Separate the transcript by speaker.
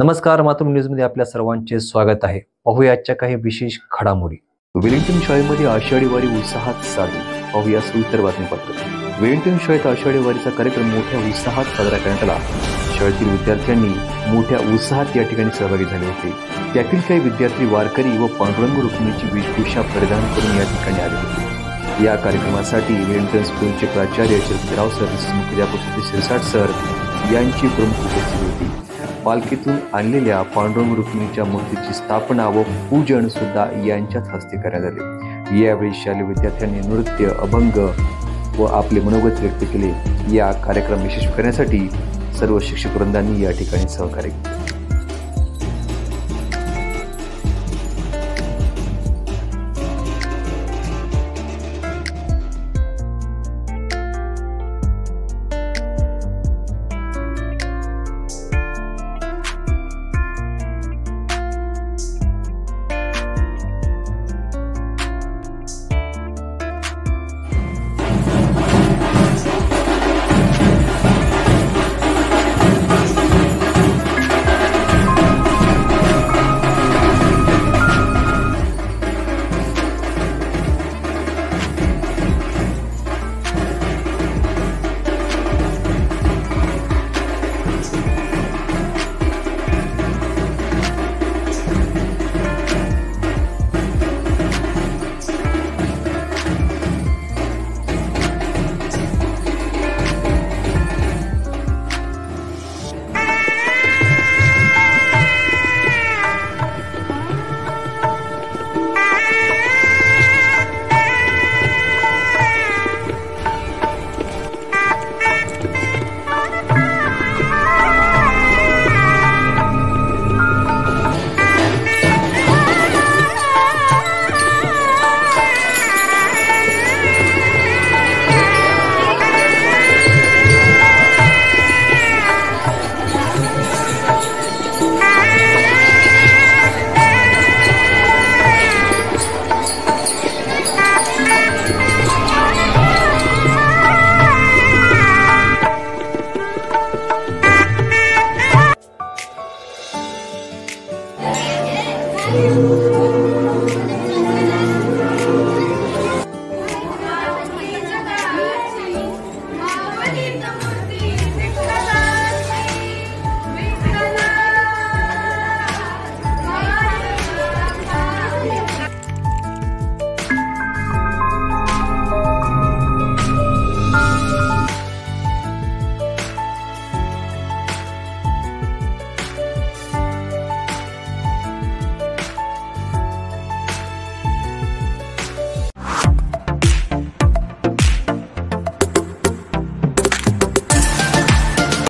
Speaker 1: नमस्कार, मातृभूमी न्यूजमध्ये आपल्या सर्वांचे स्वागत आहे. पाहूया आजच्या काही विशेष घडामोडी. वेलिंग्टन शाळेमध्ये आषाढी वारी उत्साहात साजरी. पाहूया सविस्तर बातमीपत्र. वेलिंग्टन शाळेत आषाढी वारीचा कार्यक्रम मोठ्या उत्साहात साजरा करण्यात आला. शाळेतील विद्यार्थ्यांनी मोठ्या उत्साहात या ठिकाणी सहभागी झाले होते. त्यातील काही विद्यार्थी वारकरी व पांडुरंग रुक्मिणीची वेशभूषा परिधान करून या ठिकाणी आले होते. या कार्यक्रमासाठी वेलिंग्टन स्कूलचे प्राचार्य श्रीराव सर, मुख्याध्यापक शिरसाट सर यांची प्रमुख उपस्थिती होती. पालखीतून आणलेल्या पांडुरंग रुक्मिणीच्या मूर्तीची स्थापना व पूजन सुद्धा यांच्याच हस्ते करण्यात आले. यावेळी शालेय विद्यार्थ्यांनी नृत्य, अभंग व आपले मनोगत व्यक्त केले. या कार्यक्रम यशस्वी करण्यासाठी सर्व शिक्षक वृंदांनी या ठिकाणी सहकार्य केले.